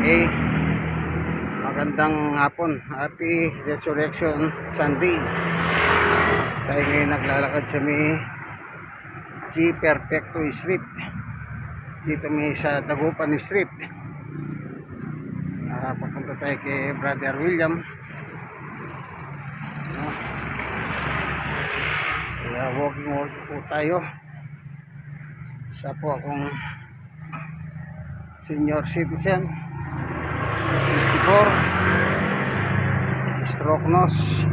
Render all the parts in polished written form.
Okay, magandang hapon. Happy Resurrection Sunday. Tayo ngayon naglalakad sa may G Perfecto Street. Dito may sa Dagupan Street. Papunta tayo kay Brother William. Kaya walking po tayo. Isa po akong senior citizen, 64, stroke nose,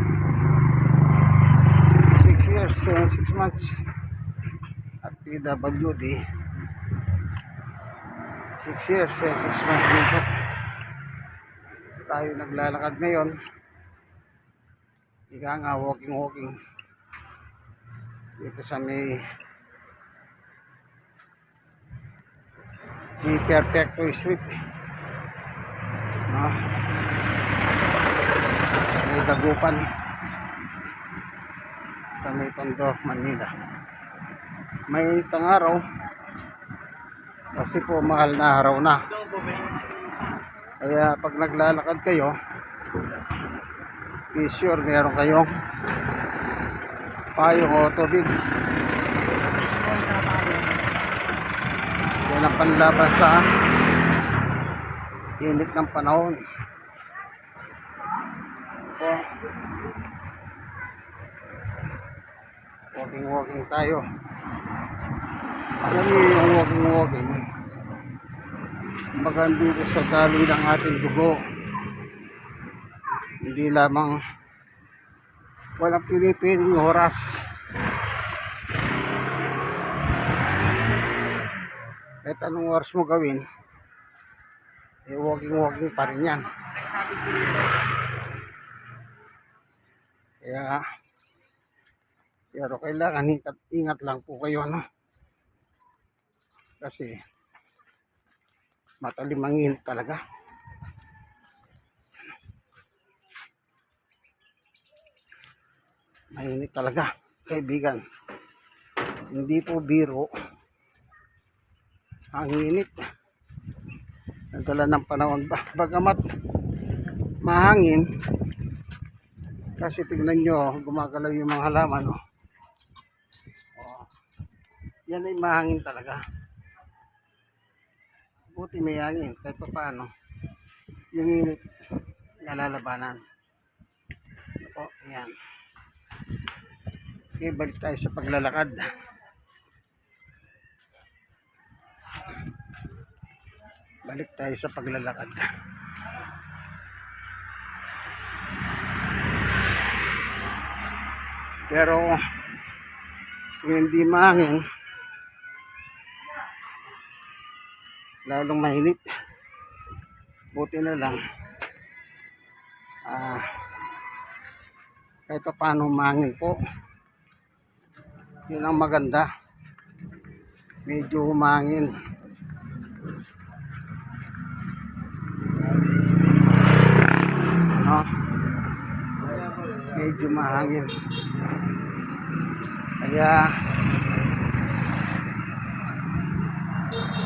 6 years and 6 months, at PWD 6 years and 6 months din po. Tayo naglalakad ngayon, ika nga walking dito sa may G Perfecto Street, may Dagupan sa may Tondo, Manila. May itang araw kasi po mahal na araw na, kaya pag naglalakad kayo, be sure meron kayong payong o tubig. Yan ang panlaban sa init ng panahon. So, walking tayo. Alam niyo yung walking maganda dito sa daloy ng ating dugo. Hindi lamang walang pinipiling oras. Kahit anong oras mo gawin, walking pa rin yan. Kaya pero kailangan ingat lang po kayo, kasi matalim ang init talaga. Mainit talaga, kaibigan. Hindi po biro ang init. Nagdala ng panahon ba, bagamat mahangin, kasi tignan nyo, gumagalaw yung mga halaman. Yan ay mahangin talaga. Buti may hangin, kahit pa paano yung init nalalabanan. Yan. Okay, balik tayo sa paglalakad. Pero kung hindi mahangin, lalong mainit. Buti na lang kahit pa paano mahangin po. Yun ang maganda, medyo humangin. Medyo mahangin. Kaya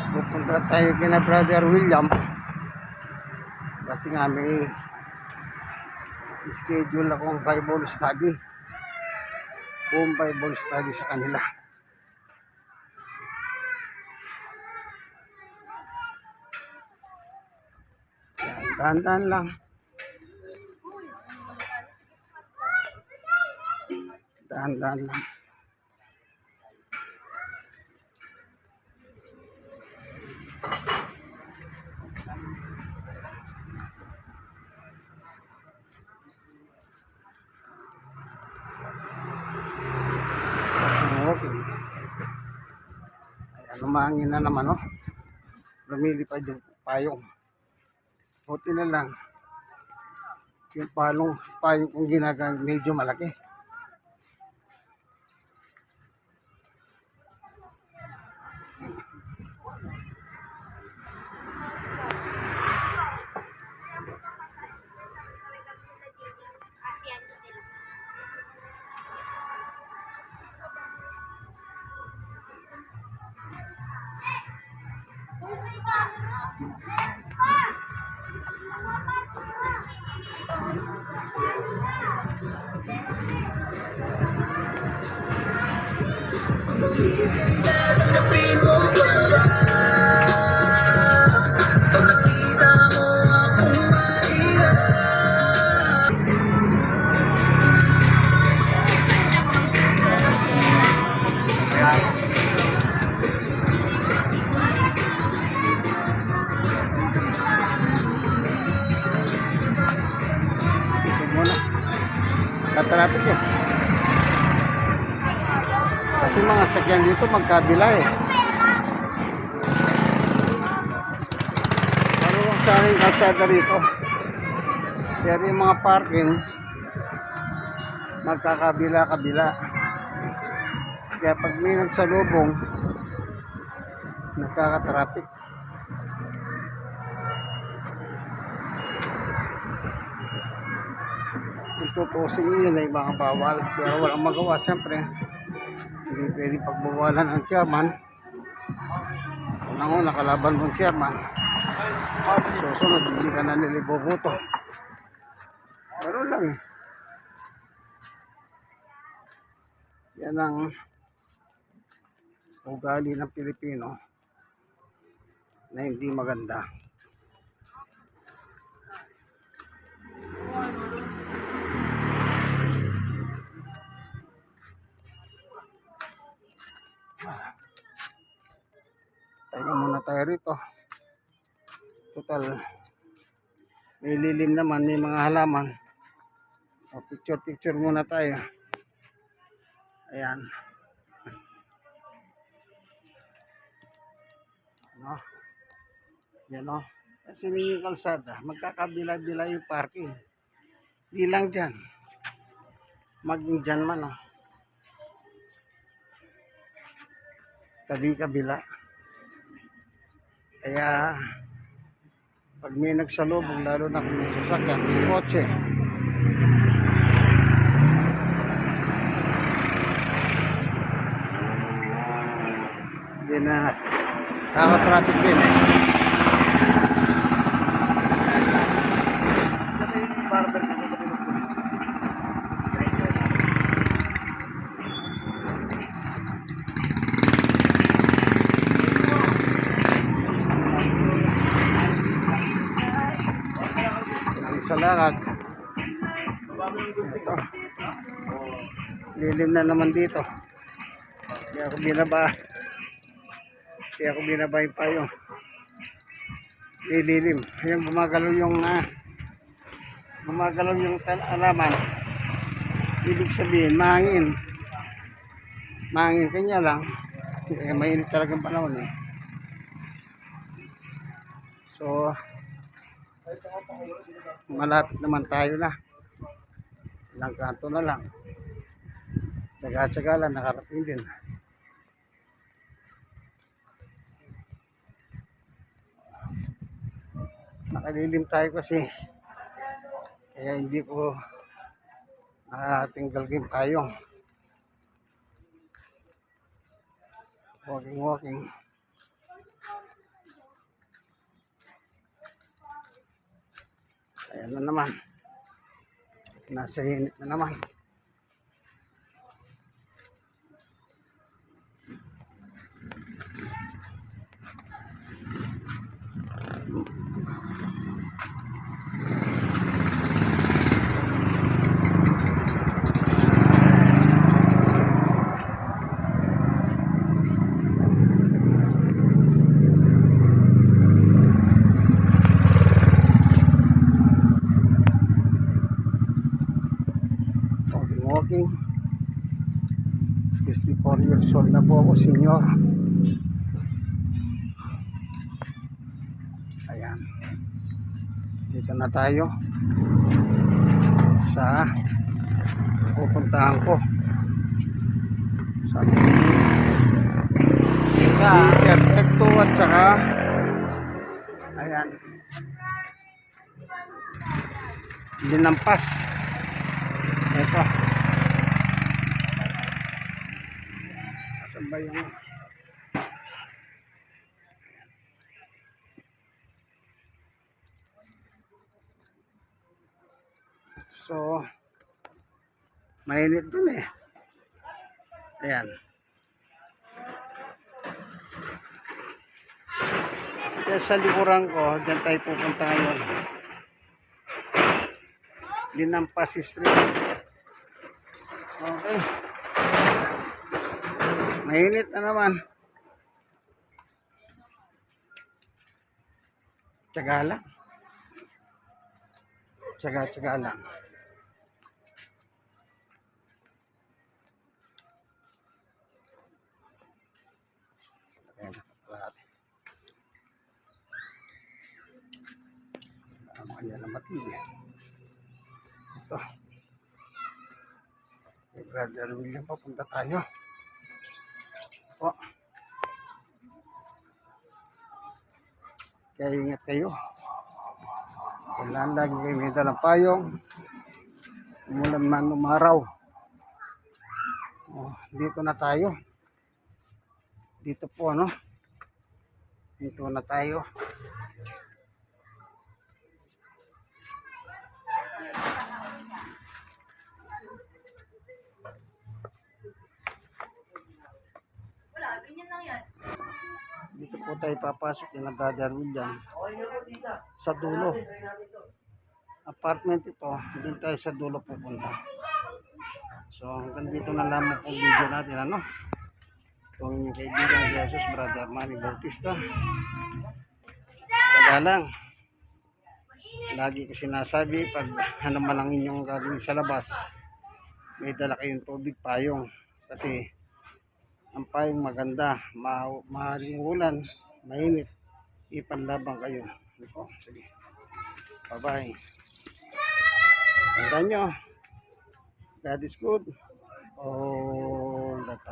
pupunta tayo kina Brother William kasi nga may schedule akong Bible study, home Bible study sa kanila. Dahan-dahan lang. Dahan-dahan lang. Okay. Ayan, umangin na naman, lumilipad yung payong. Buti na lang yung payong kong ginagamit medyo malaki. nakatraffic eh. Kasi mga sakyan dito magkabila eh. Ano lang sana yung kalsada rito. Pero yung mga parking magkakabila-kabila. Kaya pag may nagsalubong, nagkakatraffic. Kung tutusin nyo yun ay mga bawal. Pero walang magawa siyempre. Hindi pwede pagbawalan ang chairman. Unang-una kalaban mong chairman. Susunod, hindi ka na niliboboto. Pero lang eh. Yan ang ugali ng Pilipino na hindi maganda. Tayo muna tayo rito. Total, may lilim naman, may mga halaman. O, picture muna tayo. Ayan. No? Yan o. Kasi yung kalsada, magkakabila-bila yung parking. Di lang dyan. Maging dyan man o. Kabi-kabila. Kaya, pag may nagsalubong, lalo na kung may sasakyan, may kotse, hindi na nakaka-traffic din. Sa lakad. Ito. Lilim na naman dito. Kaya ako binaba yung payo. Lilim. Ayan, gumagalaw yung alaman. Ibig sabihin, mahangin. Mahangin kanya lang. Eh, mainit talagang panahon eh. So, malapit naman tayo na. Ilang kanto na lang. Tsaga-tsaga lang, nakarating din. Nakalilim tayo kasi. Kaya hindi ko nakatinggal game tayo. Walking. Ayan na naman. Nasa init na naman. Walking. 64 years old na po ako, senior. Ayan. Dito na tayo sa pupuntahan ko. Sa Perfecto at saka ayan. Linampas. Ito. Asan ba yung so mainit dun eh. Ayan. Kaya sa likuran ko, dyan tayo pupunta ngayon. Linampas Street. Okay. Mainit na naman. Tsaga lang. Tsaga lang. Ayan ang matindi. Ito. Kay Brother William, papunta tayo. O. Kaya ingat kayo. Kailangan lagi kayo may dalang payong. Umulan man umaraw. O, dito na tayo. Dito po ano. Dito na tayo. Dito po tayo papasok na Brother William. Sa dulo. Apartment ito. Doon tayo sa dulo pupunta. So hanggang dito na lamang po video natin ano. Kung inyong kaibigan Jesus, Brother Manny Bautista. Taga lang. Lagi ko sinasabi pag ano man ang inyong gagawin sa labas, may dala kayong tubig, payong. Kasi ang payong maganda, maaaring ulan, mainit, ipanlabang kayo. Ito, sige. Bye-bye. Tandaan nyo, God is good all the time.